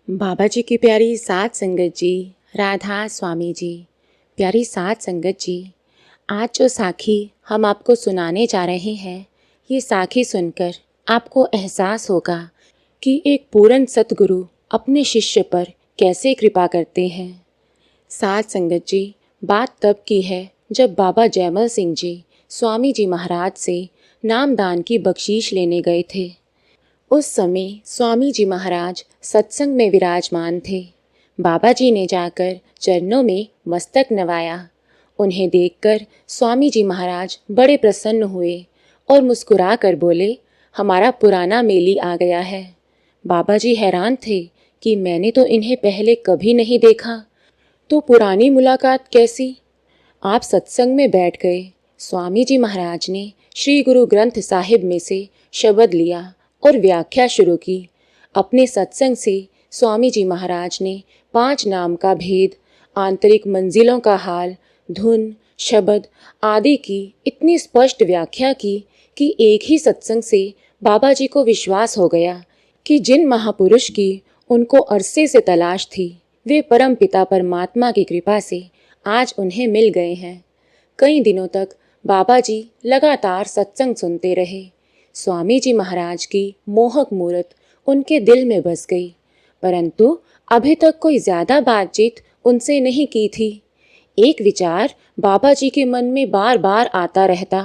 बाबा जी की प्यारी साध संगत जी, राधा स्वामी जी, प्यारी साध संगत जी, आज जो साखी हम आपको सुनाने जा रहे हैं, ये साखी सुनकर आपको एहसास होगा कि एक पूर्ण सतगुरु अपने शिष्य पर कैसे कृपा करते हैं। साध संगत जी, बात तब की है जब बाबा जयमल सिंह जी स्वामी जी महाराज से नामदान की बख्शीश लेने गए थे। उस समय स्वामी जी महाराज सत्संग में विराजमान थे। बाबा जी ने जाकर चरणों में मस्तक नवाया। उन्हें देखकर स्वामी जी महाराज बड़े प्रसन्न हुए और मुस्कुरा कर बोले, हमारा पुराना मेली आ गया है। बाबा जी हैरान थे कि मैंने तो इन्हें पहले कभी नहीं देखा, तो पुरानी मुलाकात कैसी? आप सत्संग में बैठ गए। स्वामी जी महाराज ने श्री गुरु ग्रंथ साहिब में से शब्द लिया और व्याख्या शुरू की। अपने सत्संग से स्वामी जी महाराज ने 5 नाम का भेद, आंतरिक मंजिलों का हाल, धुन, शब्द आदि की इतनी स्पष्ट व्याख्या की कि एक ही सत्संग से बाबा जी को विश्वास हो गया कि जिन महापुरुष की उनको अरसे से तलाश थी, वे परम पिता परमात्मा की कृपा से आज उन्हें मिल गए हैं। कई दिनों तक बाबा जी लगातार सत्संग सुनते रहे। स्वामी जी महाराज की मोहक मूरत उनके दिल में बस गई, परंतु अभी तक कोई ज्यादा बातचीत उनसे नहीं की थी। एक विचार बाबा जी के मन में बार बार आता रहता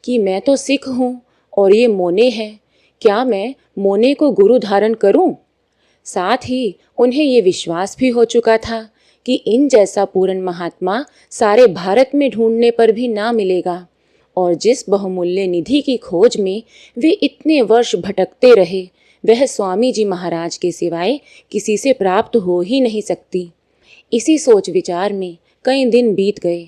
कि मैं तो सिख हूँ और ये मोने है, क्या मैं मोने को गुरु धारण करूँ? साथ ही उन्हें ये विश्वास भी हो चुका था कि इन जैसा पूर्ण महात्मा सारे भारत में ढूंढने पर भी ना मिलेगा, और जिस बहुमूल्य निधि की खोज में वे इतने वर्ष भटकते रहे, वह स्वामी जी महाराज के सिवाय किसी से प्राप्त हो ही नहीं सकती। इसी सोच विचार में कई दिन बीत गए।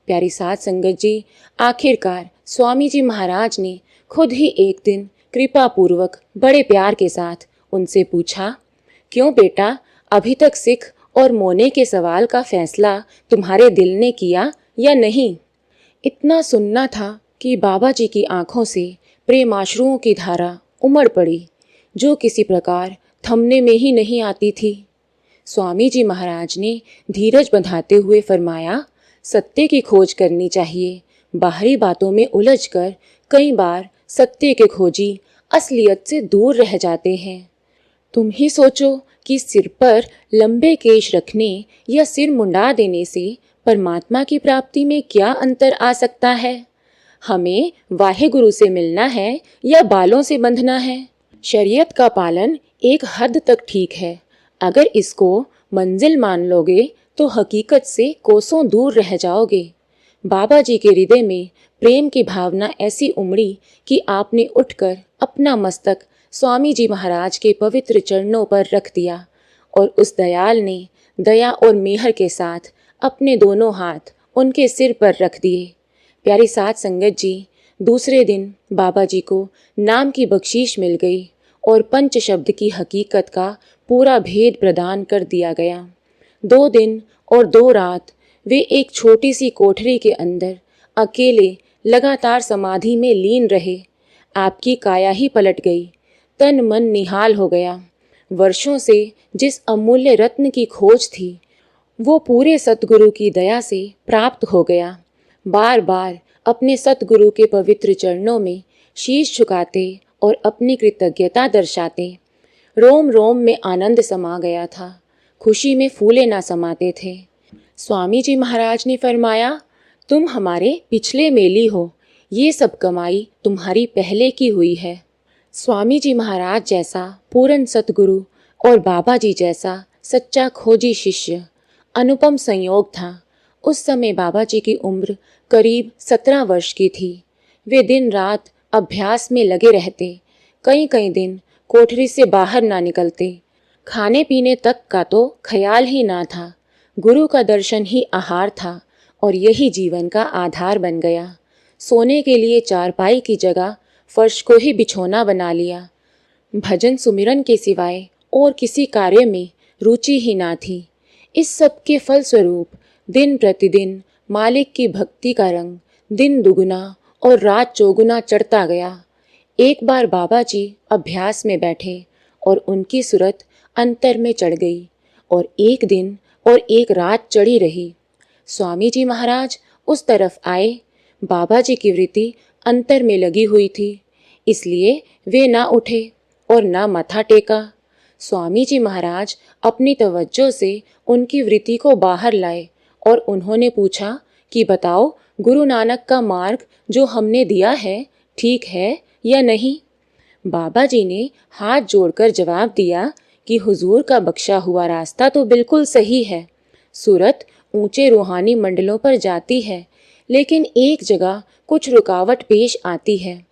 प्यारी साध संगत जी, आखिरकार स्वामी जी महाराज ने खुद ही एक दिन कृपा पूर्वक बड़े प्यार के साथ उनसे पूछा, क्यों बेटा, अभी तक सिख और मोने के सवाल का फैसला तुम्हारे दिल ने किया या नहीं? इतना सुनना था कि बाबा जी की आंखों से प्रेमाश्रुओं की धारा उमड़ पड़ी, जो किसी प्रकार थमने में ही नहीं आती थी। स्वामी जी महाराज ने धीरज बंधाते हुए फरमाया, सत्य की खोज करनी चाहिए। बाहरी बातों में उलझकर कई बार सत्य के खोजी असलियत से दूर रह जाते हैं। तुम ही सोचो कि सिर पर लंबे केश रखने या सिर मुंडा देने से परमात्मा की प्राप्ति में क्या अंतर आ सकता है? हमें वाहे गुरु से मिलना है या बालों से बंधना है? शरीयत का पालन एक हद तक ठीक है, अगर इसको मंजिल मान लोगे तो हकीकत से कोसों दूर रह जाओगे। बाबा जी के हृदय में प्रेम की भावना ऐसी उमड़ी कि आपने उठकर अपना मस्तक स्वामी जी महाराज के पवित्र चरणों पर रख दिया और उस दयाल ने दया और मेहर के साथ अपने दोनों हाथ उनके सिर पर रख दिए। प्यारी साध संगत जी, दूसरे दिन बाबा जी को नाम की बख्शीश मिल गई और पंच शब्द की हकीकत का पूरा भेद प्रदान कर दिया गया। 2 दिन और 2 रात वे एक छोटी सी कोठरी के अंदर अकेले लगातार समाधि में लीन रहे। आपकी काया ही पलट गई, तन मन निहाल हो गया। वर्षों से जिस अमूल्य रत्न की खोज थी, वो पूरे सतगुरु की दया से प्राप्त हो गया। बार बार अपने सतगुरु के पवित्र चरणों में शीश झुकाते और अपनी कृतज्ञता दर्शाते। रोम रोम में आनंद समा गया था, खुशी में फूले ना समाते थे। स्वामी जी महाराज ने फरमाया, तुम हमारे पिछले मेली हो, ये सब कमाई तुम्हारी पहले की हुई है। स्वामी जी महाराज जैसा पूर्ण सतगुरु और बाबा जी जैसा सच्चा खोजी शिष्य अनुपम संयोग था। उस समय बाबा जी की उम्र करीब 17 वर्ष की थी। वे दिन रात अभ्यास में लगे रहते, कई कई दिन कोठरी से बाहर ना निकलते। खाने पीने तक का तो ख्याल ही ना था। गुरु का दर्शन ही आहार था और यही जीवन का आधार बन गया। सोने के लिए चारपाई की जगह फर्श को ही बिछोना बना लिया। भजन सुमिरन के सिवाय और किसी कार्य में रुचि ही ना थी। इस सब के फलस्वरूप दिन प्रतिदिन मालिक की भक्ति का रंग दिन दुगुना और रात चौगुना चढ़ता गया। एक बार बाबा जी अभ्यास में बैठे और उनकी सूरत अंतर में चढ़ गई और एक दिन और एक रात चढ़ी रही। स्वामी जी महाराज उस तरफ आए। बाबा जी की वृत्ति अंतर में लगी हुई थी, इसलिए वे ना उठे और ना मथा टेका। स्वामी जी महाराज अपनी तवज्जो से उनकी वृत्ति को बाहर लाए और उन्होंने पूछा कि बताओ, गुरु नानक का मार्ग जो हमने दिया है ठीक है या नहीं। बाबा जी ने हाथ जोड़कर जवाब दिया कि हुजूर का बख्शा हुआ रास्ता तो बिल्कुल सही है। सूरत ऊंचे रूहानी मंडलों पर जाती है, लेकिन एक जगह कुछ रुकावट पेश आती है।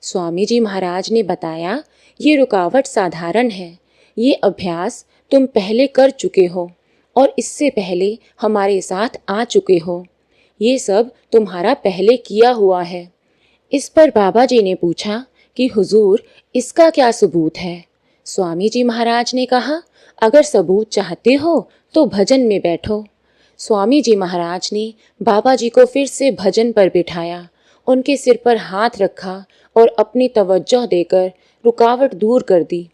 स्वामी जी महाराज ने बताया, ये रुकावट साधारण है। ये अभ्यास तुम पहले कर चुके हो और इससे पहले हमारे साथ आ चुके हो। ये सब तुम्हारा पहले किया हुआ है। इस पर बाबा जी ने पूछा कि हुजूर, इसका क्या सबूत है। स्वामी जी महाराज ने कहा, अगर सबूत चाहते हो तो भजन में बैठो। स्वामी जी महाराज ने बाबा जी को फिर से भजन पर बिठाया, उनके सिर पर हाथ रखा और अपनी तवज्जो देकर रुकावट दूर कर दी।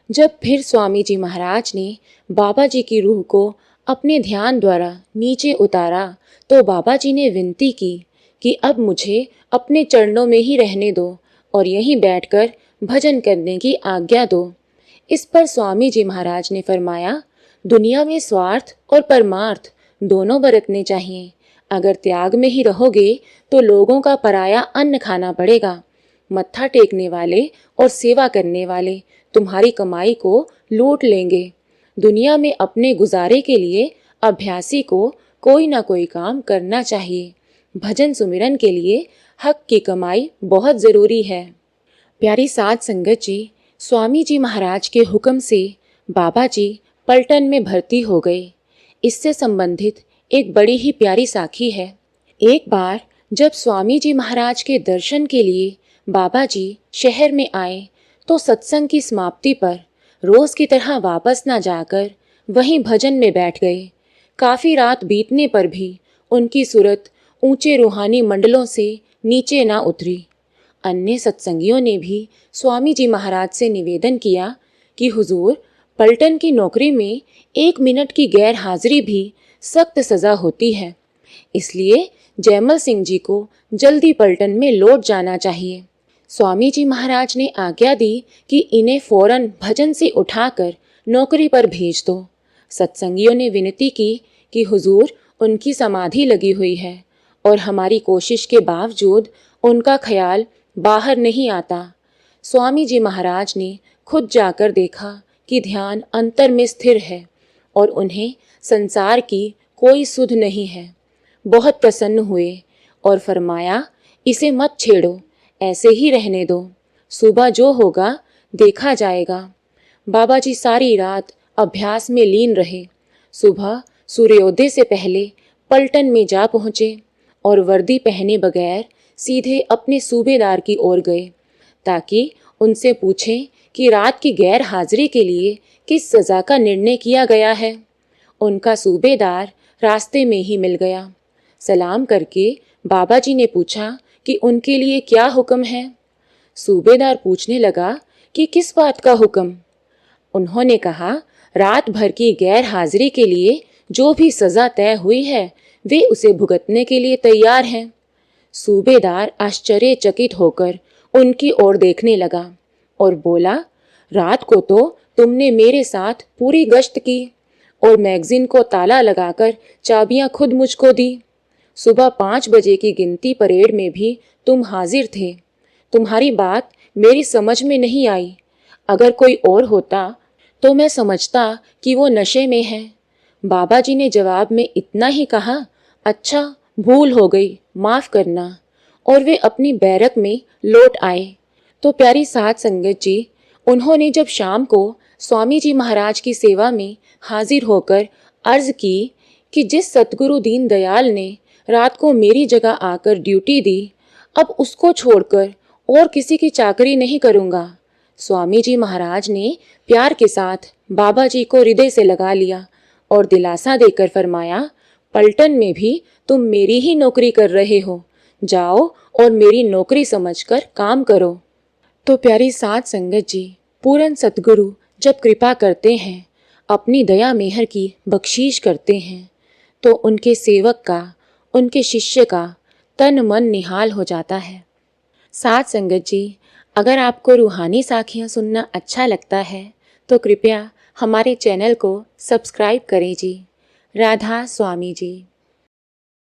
जब फिर स्वामी जी महाराज ने बाबा जी की रूह को अपने ध्यान द्वारा नीचे उतारा तो बाबा जी ने विनती की कि अब मुझे अपने चरणों में ही रहने दो और यहीं बैठकर भजन करने की आज्ञा दो। इस पर स्वामी जी महाराज ने फरमाया, दुनिया में स्वार्थ और परमार्थ दोनों बरतने चाहिए। अगर त्याग में ही रहोगे तो लोगों का पराया अन्न खाना पड़ेगा। मत्था टेकने वाले और सेवा करने वाले तुम्हारी कमाई को लूट लेंगे। दुनिया में अपने गुजारे के लिए अभ्यासी को कोई ना कोई काम करना चाहिए। भजन सुमिरन के लिए हक की कमाई बहुत ज़रूरी है। प्यारी साध संगत जी, स्वामी जी महाराज के हुक्म से बाबा जी पलटन में भर्ती हो गए। इससे संबंधित एक बड़ी ही प्यारी साखी है। एक बार जब स्वामी जी महाराज के दर्शन के लिए बाबा जी शहर में आए तो सत्संग की समाप्ति पर रोज की तरह वापस ना जाकर वहीं भजन में बैठ गए। काफ़ी रात बीतने पर भी उनकी सूरत ऊंचे रूहानी मंडलों से नीचे ना उतरी। अन्य सत्संगियों ने भी स्वामी जी महाराज से निवेदन किया कि हुजूर, पलटन की नौकरी में 1 मिनट की गैर हाजिरी भी सख्त सज़ा होती है, इसलिए जयमल सिंह जी को जल्दी पलटन में लौट जाना चाहिए। स्वामी जी महाराज ने आज्ञा दी कि इन्हें फौरन भजन से उठाकर नौकरी पर भेज दो। सत्संगियों ने विनती की कि हुजूर, उनकी समाधि लगी हुई है और हमारी कोशिश के बावजूद उनका ख्याल बाहर नहीं आता। स्वामी जी महाराज ने खुद जाकर देखा कि ध्यान अंतर में स्थिर है और उन्हें संसार की कोई सुध नहीं है। बहुत प्रसन्न हुए और फरमाया, इसे मत छेड़ो, ऐसे ही रहने दो, सुबह जो होगा देखा जाएगा। बाबा जी सारी रात अभ्यास में लीन रहे। सुबह सूर्योदय से पहले पलटन में जा पहुँचे और वर्दी पहने बगैर सीधे अपने सूबेदार की ओर गए ताकि उनसे पूछें कि रात की गैर हाजिरी के लिए किस सज़ा का निर्णय किया गया है। उनका सूबेदार रास्ते में ही मिल गया। सलाम करके बाबा जी ने पूछा कि उनके लिए क्या हुक्म है। सूबेदार पूछने लगा कि किस बात का हुक्म। उन्होंने कहा, रात भर की गैर हाजिरी के लिए जो भी सज़ा तय हुई है वे उसे भुगतने के लिए तैयार हैं। सूबेदार आश्चर्यचकित होकर उनकी ओर देखने लगा और बोला, रात को तो तुमने मेरे साथ पूरी गश्त की और मैगजीन को ताला लगाकर चाबियां खुद मुझको दी। सुबह 5 बजे की गिनती परेड में भी तुम हाजिर थे। तुम्हारी बात मेरी समझ में नहीं आई। अगर कोई और होता तो मैं समझता कि वो नशे में है। बाबा जी ने जवाब में इतना ही कहा, अच्छा, भूल हो गई, माफ़ करना, और वे अपनी बैरक में लौट आए। तो प्यारी साध संगत जी, उन्होंने जब शाम को स्वामी जी महाराज की सेवा में हाजिर होकर अर्ज की कि जिस सतगुरु दीन दयाल ने रात को मेरी जगह आकर ड्यूटी दी, अब उसको छोड़कर और किसी की चाकरी नहीं करूँगा। स्वामी जी महाराज ने प्यार के साथ बाबा जी को हृदय से लगा लिया और दिलासा देकर फरमाया, पलटन में भी तुम मेरी ही नौकरी कर रहे हो, जाओ और मेरी नौकरी समझकर काम करो। तो प्यारी साध संगत जी, पूरन सतगुरु जब कृपा करते हैं अपनी दया मेहर की बख्शीश करते हैं तो उनके सेवक का, उनके शिष्य का तन मन निहाल हो जाता है। साथ संगत जी, अगर आपको रूहानी साखियाँ सुनना अच्छा लगता है तो कृपया हमारे चैनल को सब्सक्राइब करें जी। राधा स्वामी जी।